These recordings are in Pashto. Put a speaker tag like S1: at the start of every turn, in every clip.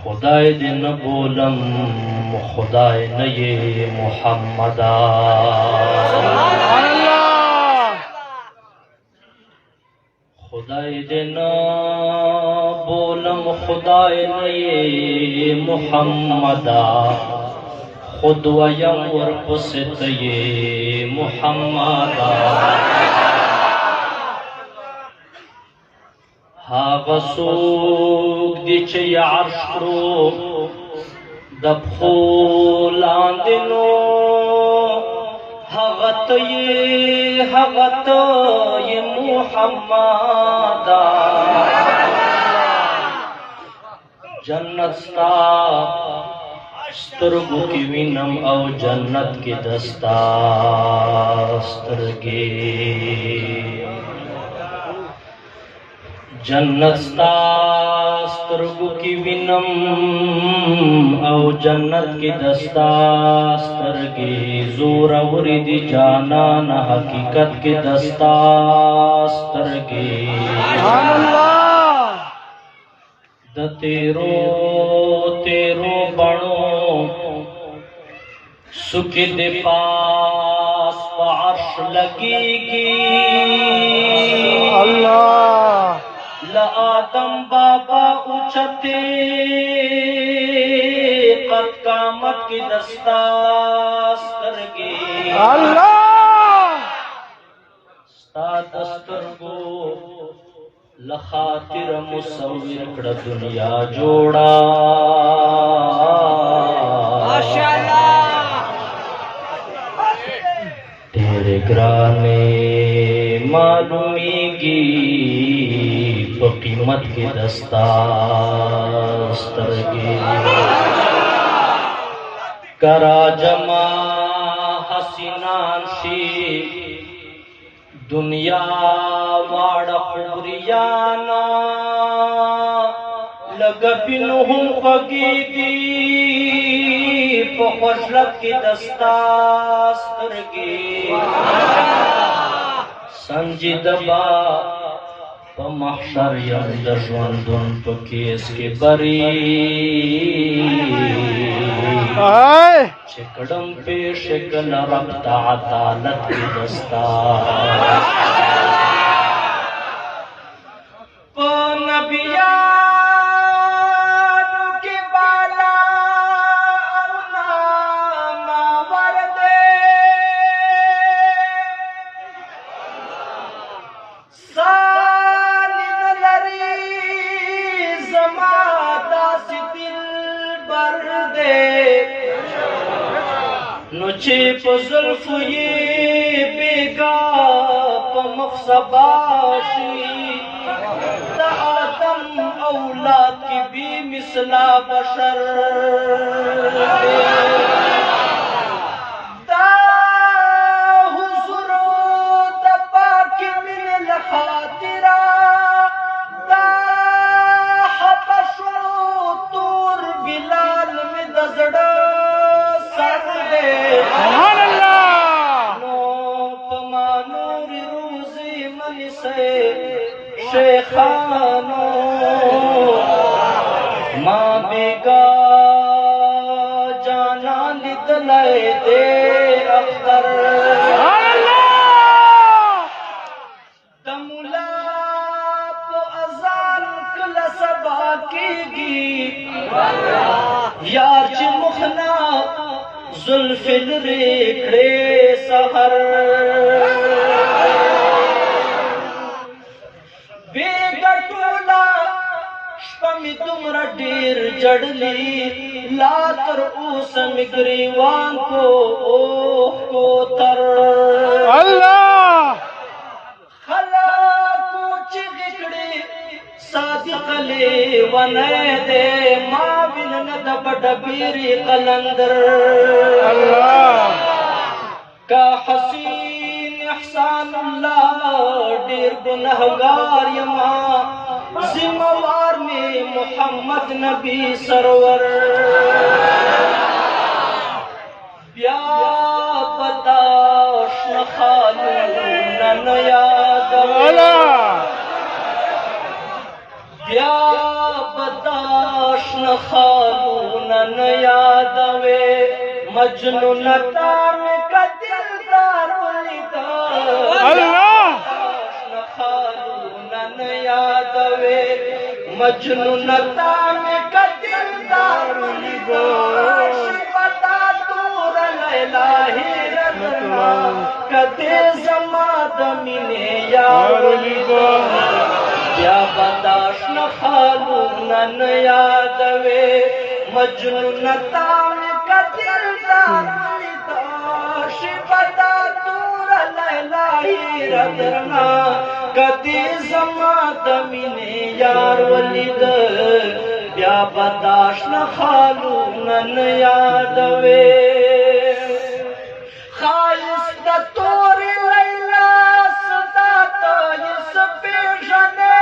S1: खुदाए दिन बोलम खुदाए न ये मुहम्मदा खुदाए दिन बोलम खुदाए न ये मुहम्मदा खुद वयम वर्पसित ये मुहम्मदा हागा सूग दिच या अर्श करो दबखो लांदिनो हगत ये मुहम्मदा जन्नत sta स्तरगु की विनम औ जन्नत के दस्ता स्तरगे जन्नत sta स्तरगु की विनम औ जन्नत के दस्ता स्तरगे जोर वरिदी जाना न हकीकत के दस्ता स्तरगे द तेरो बणो सुखी दे पास अर्श लगेगी अल्लाह ला आदम बाबा उछते कद कामत की दस्तास करगे अल्लाह स्ता दस्तरगो लखातिर मुसव्विर कड़ दुनिया जोड़ा माशाअल्लाह तेरे ग्राने मालूमीगी तो कीमत के दस्तास्तरगे करा जमा हसीनान शी दुनिया वाड़ा खुरियाना लगबिनहुम खगीदी पखशरत की दस्तास्तरगे संजिदबा महशर यंदर ژوندون पकेस के बरी चिकड़म पेश कल रब्ता अदालत की दस्ता नुचे पजुल्फ ये बेगा पमखसबाशी दा आदम औलाद की भी मिसला बशर दा हुज़ुर दा पाकी मिन लखातिरा दा हबशो तूर बिलाल में दजड़ा सुभान अल्लाह नो पमानूर रोज़ी मन से शेखानो माँ बेगा जाना लिदलाए दे अख्तर दमुला तो अजान कल सबा कीगी यार मुखना जुल्फिल रेखड़े सहर बेगटोला शपमी तुमरा ढेर जड़ली लातर ऊसम ग्रीवान को ओह को तर अल्लाह खला कुछ गिकड़े सादिकले वने दे माँ बिन नदब डबीरी कलंदर अल्लाह का हसीन एहसानुल्लाह डेर गुनहगार यमा जिम्मेवार में मोहम्मद नबी सरवर या बताश न खालू न याद داشن خالونا نیادوے مجنون تام کا دلدار ولیدا اللہ داشن خالونا نیادوے مجنون تام کا دلدار ولیدا شبتا دور الہی رضنا کدے زماد مینے یار ولیدا یا بداشن خالونا نیادوے مجنون تام کا دلدار ولیدا شبتا دور الہی رضنا کدے زماد مینے یار ولیدا یا بداشن خالونا نیادوے خالص دا تور لیلا صدا تایس پیژنے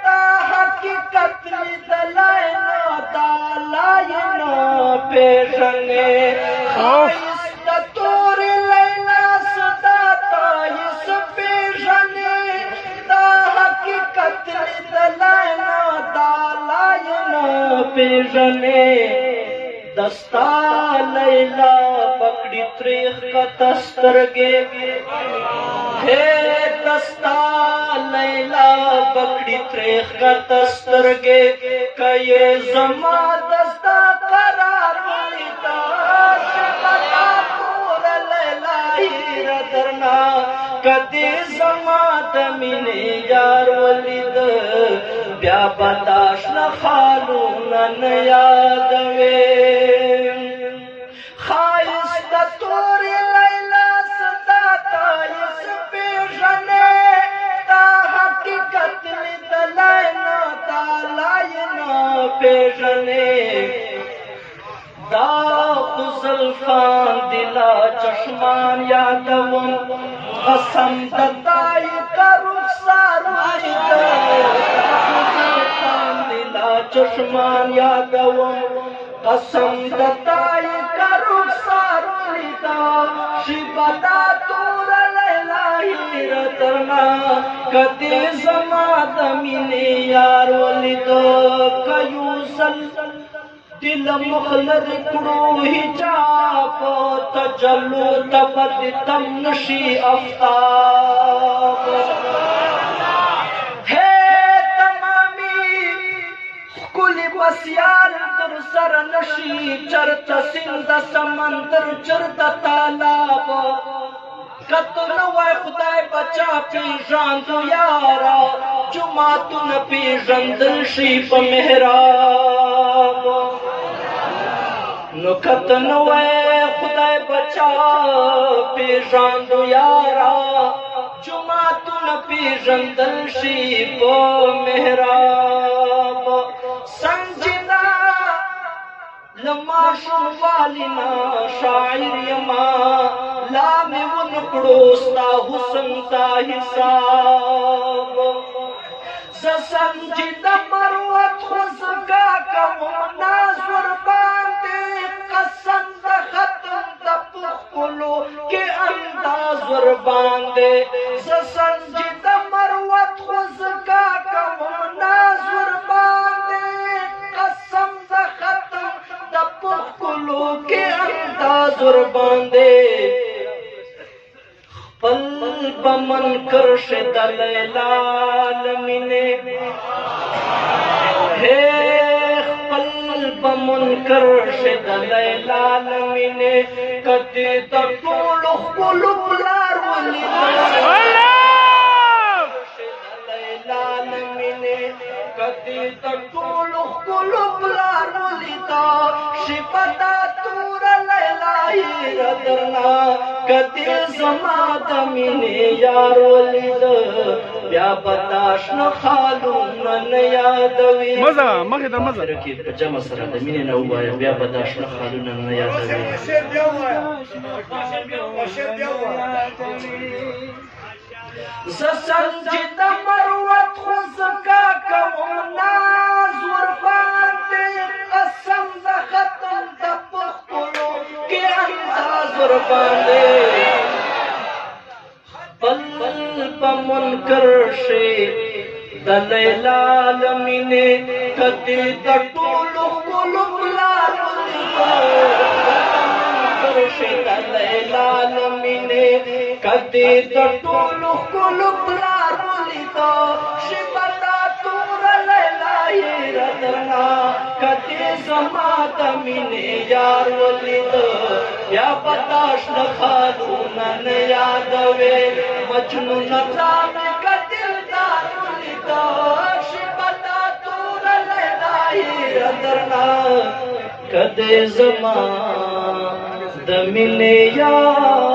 S1: دا حقیقت لیدلائنا دا لائنا پیژنے خالص دا تور لیلا صدا تایس پیژنے دا حقیقت لیدلائنا دا لائنا پیژنے دستا لیلا پکڑی تریخ کا تسترگے ہے دستا لیلا پکڑی تریخ کا تسترگے کہ یہ زما دستا قرار ولیدا شبتا پور لیلا ہی ردرنا کدی زما دمینے یار ولید بیا بداشن خالونا نیادوے خالص دا تور لیلا صدا تایس پیژنے دا حقیقت لیدلائنا دا لائنا پیژنے دا زلفان دلا چشمان یادوم قسم دتائی کا رخسار ولیدا زلفان دلا چشمان یادوم قسم دتائی کا رخسار ولیدا شبتا دور الہی رضنا کدی زما دمینے یار ولیدا کیوسل دل مخلد کرو حجاب تجلو تبد تم نشی افتاب ہے تمامی کلی بسیار در سر نشی چرت سند سمندر چرت تالاب قتل وای خدای بچا پیژاندو یارا جماعتون پیژندل شی پا محراب نو قتل وای خدای بچا پیژاندو یارا جماعتون پیژندل شی پا محراب سنجدہ لما شنوالینا شاعر یما لامی ونکڑوستا حسن تا حساب سسنجدہ مروت خزگا کمونا زور باندے قسم دا ختم دا پخلو کے انداز ور باندے سسنجدہ مروت خزگا کمونا زور باندے قسم دا ختم دا پخلو کے انداز ور باندے پل بمن کرش دلیلال منے ہے پل بمن کرش دلیلال منے کتی تطول قلوب لار ولیدا دلیلال منے کتی تطول قلوب لار ولیدا شبتا تور لیلائی ردنا کتی زما دمینے یار ولید بیا بداشن خالونا نیادوی
S2: مزه مخه د مزه
S1: رکی په جمع سره د مینې نه ووایم بیا بداشن خالونا نیادوی سسنجد مروت خزکا کونا زور باندے قسم دا ختم دا پخلو کے انداز زور باندے پل پا منکر شے دلیلا لمینه کدی دټولو قلوب لارلی درشه دلیلا لمینه کدی دټولو قلوب لارلی شپتا تور لیلای ردنا کدی زما دمینه یار ولید یا پتاش نخادونا نیادوے مجنون نظام کدل دارولید شپتا تور لیلای ردنا کدی زما دمینه یار